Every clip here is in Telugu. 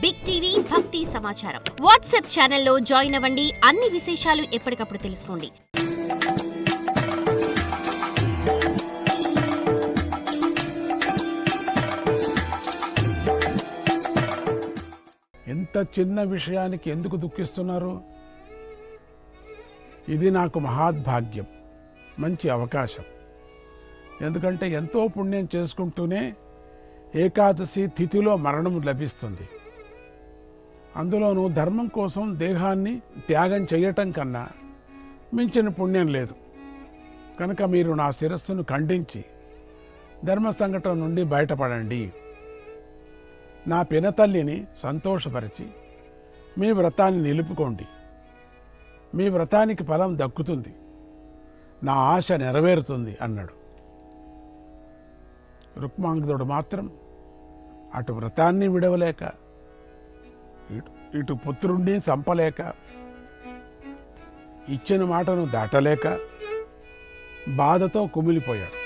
బిగ్ టీవీ భక్తి సమాచారం వాట్సాప్ ఛానల్లో జాయిన్ అవ్వండి. అన్ని విశేషాలు ఎప్పటికప్పుడు తెలుసుకోండి. ఎంత చిన్న విషయానికి ఎందుకు దుఃఖిస్తున్నారు? ఇది నాకు మహాద్భాగ్యం, మంచి అవకాశం. ఎందుకంటే ఎంతో పుణ్యం చేసుకుంటూనే ఏకాదశి తిథిలో మరణం లభిస్తుంది. అందులోనూ ధర్మం కోసం దేహాన్ని త్యాగం చేయటం కన్నా మించిన పుణ్యం లేదు. కనుక మీరు నా శిరస్సును ఖండించి ధర్మ సంకటం నుండి బయటపడండి. నా పినతల్లిని సంతోషపరిచి మీ వ్రతాన్ని నిలుపుకోండి. మీ వ్రతానికి ఫలం దక్కుతుంది, నా ఆశ నెరవేరుతుంది అన్నాడు. రుక్మాంగదుడు మాత్రం అటు వ్రతాన్ని విడవలేక ఇటు పుత్రుణ్ణి చంపలేక ఇచ్చిన మాటను దాటలేక బాధతో కుమిలిపోయాడు.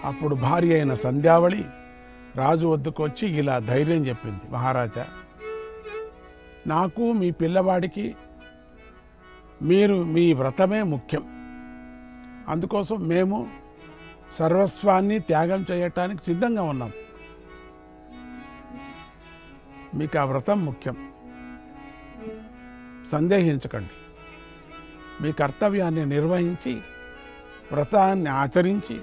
అప్పుడు భార్య అయిన సంధ్యావళి రాజు వద్దకు వచ్చి ఇలా ధైర్యం చెప్పింది. మహారాజా, నాకు మీ పిల్లవాడికి మీ వ్రతమే ముఖ్యం. అందుకోసం మేము సర్వస్వాన్ని త్యాగం చేయటానికి సిద్ధంగా ఉన్నాం. మీకు ఆ వ్రతం ముఖ్యం, సందేహించకండి. మీ కర్తవ్యాన్ని నిర్వహించి వ్రతాన్ని ఆచరించి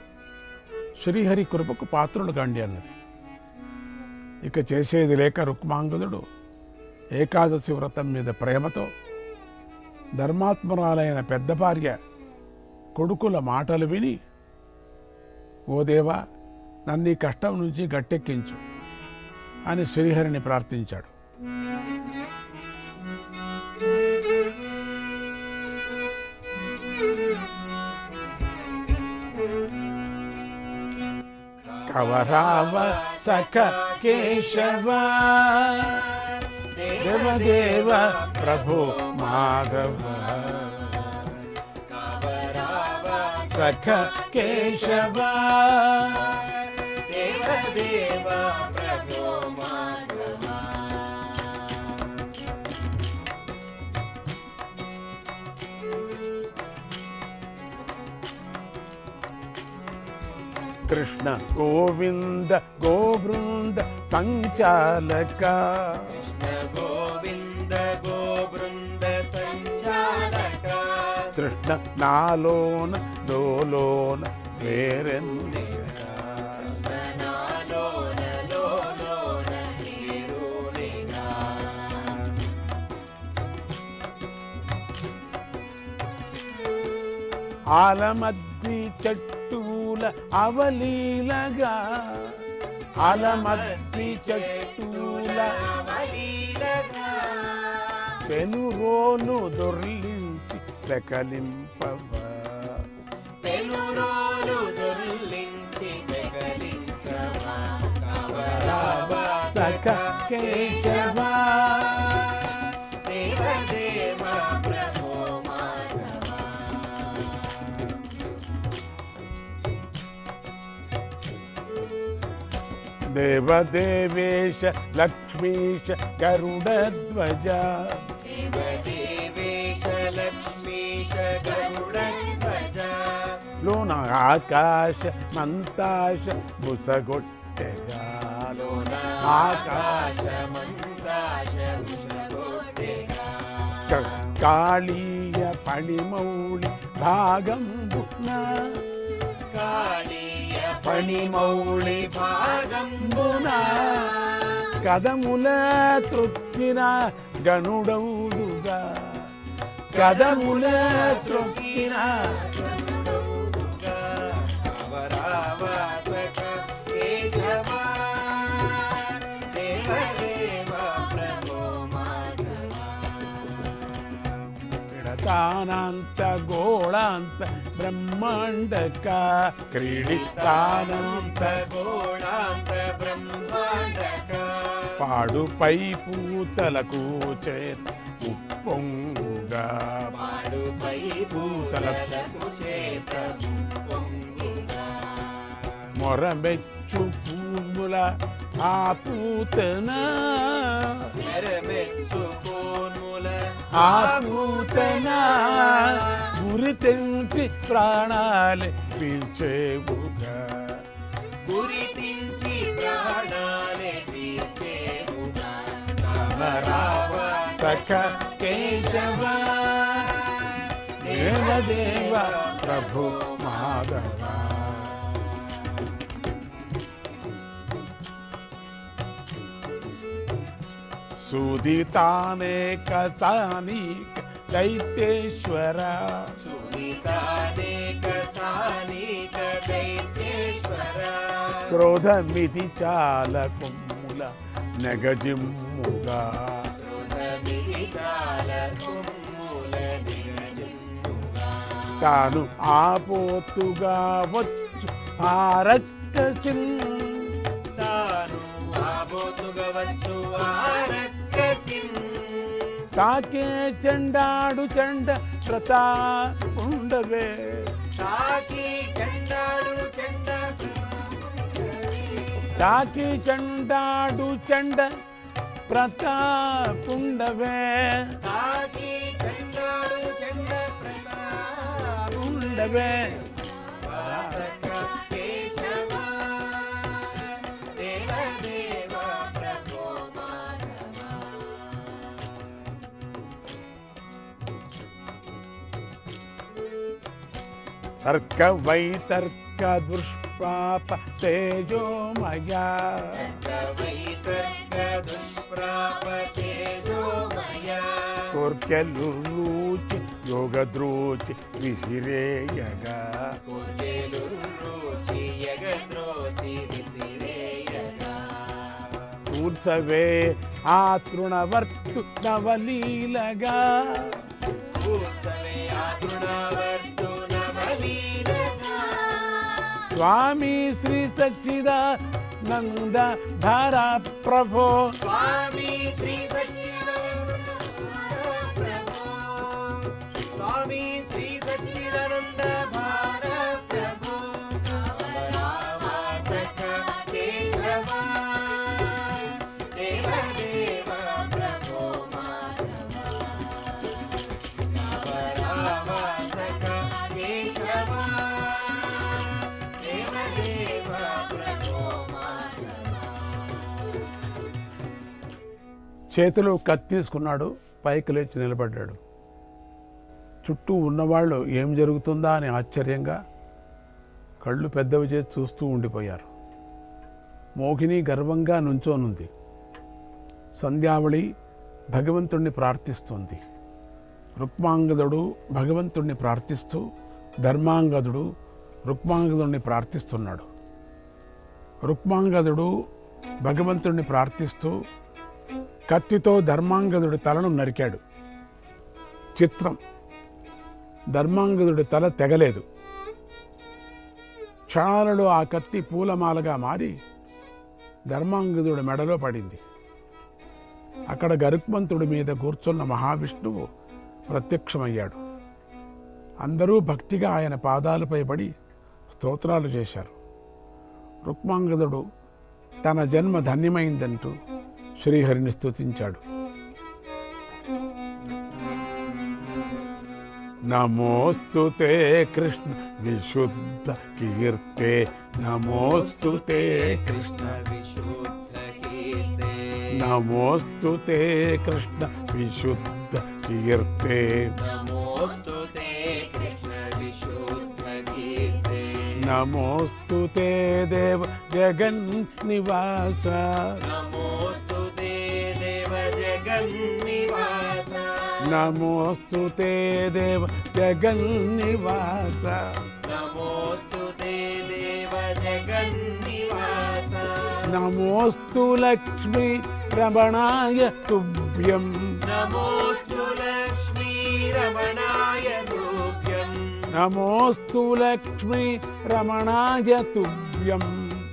శ్రీహరి కృపకు పాత్రులు కండి అన్నది. ఇక చేసేది లేక రుక్మాంగదుడు ఏకాదశి వ్రతం మీద ప్రేమతో ధర్మాత్మరాలైన పెద్ద భార్య కొడుకుల మాటలు విని, ఓ దేవా, నన్ను ఈ కష్టం నుంచి గట్టెక్కించు అని శ్రీహరిని ప్రార్థించాడు. కవరావ సఖ కేశవ దేవదేవ ప్రభు మాధవ సఖ కేశవ దేవదేవ ప్రభు మాధవ. కృష్ణ గోవింద గోబృంద సంచాలక కృష్ణ నాలోన లోలోన వేరెన్ని ఆలమద్ది చెట్టూల అవలీలగా ఆలమద్ది చెట్టూల పెనురోను దొర్లించి పెకలింపవా సఖ కేశవా దేవదేవేశ లక్ష్మీశ గరుడధ్వజ లోన ఆకాశ మంతాశ బుసగొట్టెగా ఆకాశ కాళీయ పణిమౌళి భాగంబున పణిమౌళి భాగంబున కదముల త్రొక్కిన గనుడౌదుగా కదముల త్రొక్కిన తానంత గోళాంత బ్రహ్మాండక క్రీడితానంత గోళాంత బ్రహ్మాండక పాడుపై పూతలకు చేత ఉప్పొంగుగా పాడుపై పూతలకు చేత మొరబెచ్చు పూముల ఆ పూతన ఆపూతన గురి తెంచి ప్రాణాలు పీల్చేవుగా రామ సఖ కేశవ దేవదేవ ప్రభు మాధవ. సుదితానేక సానీక దైత్యేశ్వర క్రోధమితి చాలకుముల నెగజిమ్ముగా తాను ఆపోతుగా వచ్చు ఆరక్కసిన్ తాకే చెండాడు చెండ ప్రతాపుండవే తాకి చెండాడు చెండ ప్రతాపుండవే ఉండవే తర్క వైతర్క దుష్పాప తేజోమయా కోర్కెలు రూచి యోగద్రోచి విసిరేయగా కూర్చవే ఆ తృణవర్తు నవలీలగా స్వామి శ్రీ సచ్చిదానంద ధారా ప్రభో చేతిలో కత్తి తీసుకున్నాడు, పైకి లేచి నిలబడ్డాడు. చుట్టూ ఉన్నవాళ్ళు ఏం జరుగుతుందా అని ఆశ్చర్యంగా కళ్ళు పెద్దవి చేసి చూస్తూ ఉండిపోయారు. మోహిని గర్వంగా నుంచోనుంది. సంధ్యావళి భగవంతుణ్ణి ప్రార్థిస్తుంది. రుక్మాంగదుడు భగవంతుణ్ణి ప్రార్థిస్తూ ధర్మాంగదుడు రుక్మాంగదుడిని ప్రార్థిస్తున్నాడు. రుక్మాంగదుడు భగవంతుణ్ణి ప్రార్థిస్తూ కత్తితో ధర్మాంగదుడి తలను నరికాడు. చిత్రం, ధర్మాంగదుడి తల తెగలేదు. క్షణాలలో ఆ కత్తి పూలమాలగా మారి ధర్మాంగదుడి మెడలో పడింది. అక్కడ గరుక్మంతుడి మీద కూర్చున్న మహావిష్ణువు ప్రత్యక్షమయ్యాడు. అందరూ భక్తిగా ఆయన పాదాలపై పడి స్తోత్రాలు చేశారు. రుక్మాంగదుడు తన జన్మ ధన్యమైందంటూ శ్రీహరిని స్తుతించాడు. నమోస్తుతే కృష్ణ విశుద్ధ కీర్తే, నమోస్తుతే కృష్ణ విశుద్ధ కీర్తే, నమోస్తుతే కృష్ణ విశుద్ధ కీర్తే, నమోస్తుతే కృష్ణ విశుద్ధ కీర్తే, నమోస్తుతే దేవ జగన్ నివాస, నమోస్తుతే దేవ జగన్ నివాస, నమోస్తుతే దేవ జగన్ నివాస, నమోస్తుతే దేవ జగన్ నివాస, నమోస్తు లక్ష్మీ రమణాయ తుభ్యం, నమోస్తు లక్ష్మీ రమణాయ తుభ్యం, నమోస్తు లక్ష్మీ రమణాయ తుభ్యం,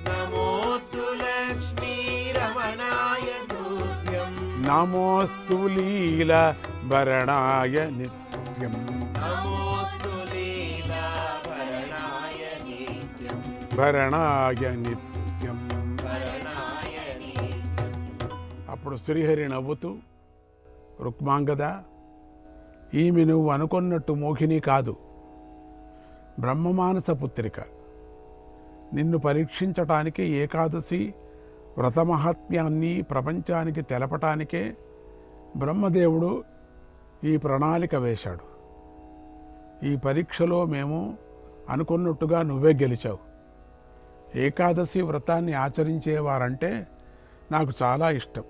నమోస్తు లక్ష్మీ రమణాయ తుభ్యం, నమోస్తు లీలా భరణాయ నిత్యం, నమోస్తు లీలా భరణాయ నిత్యం, భరణాయ నిత్యం, భరణాయ నిత్యం. అప్పుడు శ్రీహరి నవ్వుతూ, రుక్మాంగద, ఈమె నువ్వు అనుకున్నట్టు మోహిని కాదు, బ్రహ్మమానస పుత్రిక. నిన్ను పరీక్షించటానికి ఏకాదశి వ్రతమహాత్మ్యాన్ని ప్రపంచానికి తెలపటానికే బ్రహ్మదేవుడు ఈ ప్రణాళిక వేశాడు. ఈ పరీక్షలో మేము అనుకున్నట్టుగా నువ్వే గెలిచావు. ఏకాదశి వ్రతాన్ని ఆచరించేవారంటే నాకు చాలా ఇష్టం.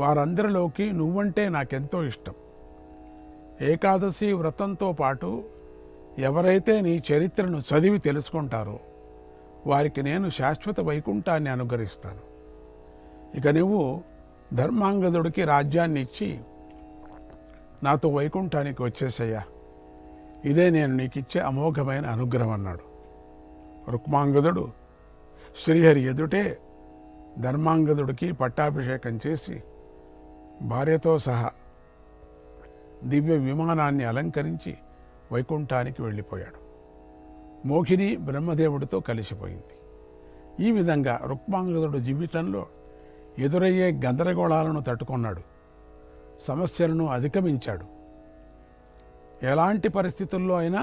వారందరిలోకి నువ్వంటే నాకెంతో ఇష్టం. ఏకాదశి వ్రతంతో పాటు ఎవరైతే నీ చరిత్రను చదివి తెలుసుకుంటారో వారికి నేను శాశ్వత వైకుంఠాన్ని అనుగ్రహిస్తాను. ఇక నువ్వు ధర్మాంగదుడికి రాజ్యాన్ని ఇచ్చి నాతో వైకుంఠానికి వచ్చేసయ్యా, ఇదే నేను నీకిచ్చే అమోఘమైన అనుగ్రహం అన్నాడు. రుక్మాంగదుడు శ్రీహరి ఎదుటే ధర్మాంగదుడికి పట్టాభిషేకం చేసి భార్యతో సహా దివ్య విమానాన్ని అలంకరించి వైకుంఠానికి వెళ్ళిపోయాడు. మోహిని బ్రహ్మదేవుడితో కలిసిపోయింది. ఈ విధంగా రుక్మాంగదుడు జీవితంలో ఎదురయ్యే గందరగోళాలను తట్టుకున్నాడు, సమస్యలను అధిగమించాడు. ఎలాంటి పరిస్థితుల్లో అయినా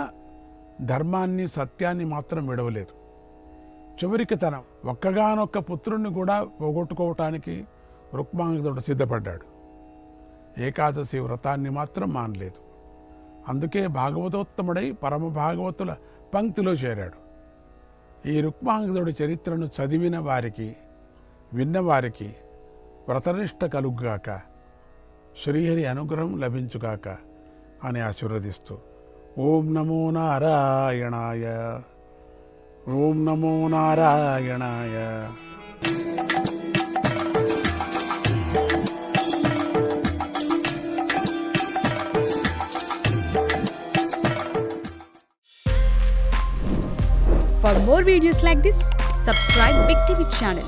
ధర్మాన్ని సత్యాన్ని మాత్రం విడవలేదు. చివరికి తన ఒక్కగానొక్క పుత్రుణ్ణి కూడా పోగొట్టుకోవటానికి రుక్మాంగదుడు సిద్ధపడ్డాడు. ఏకాదశి వ్రతాన్ని మాత్రం మానలేదు. అందుకే భాగవతోత్తముడై పరమ భాగవతుల పంక్తిలో చేరాడు. ఈ రుక్మాంగదుడి చరిత్రను చదివిన వారికి, విన్నవారికి వ్రతనిష్ట కలుగుగాక, శ్రీహరి అనుగ్రహం లభించుగాక అని ఆశీర్వదిస్తూ ఓం నమో నారాయణాయ, ఓం నమో నారాయణాయ. For more videos like this, subscribe Big TV channel.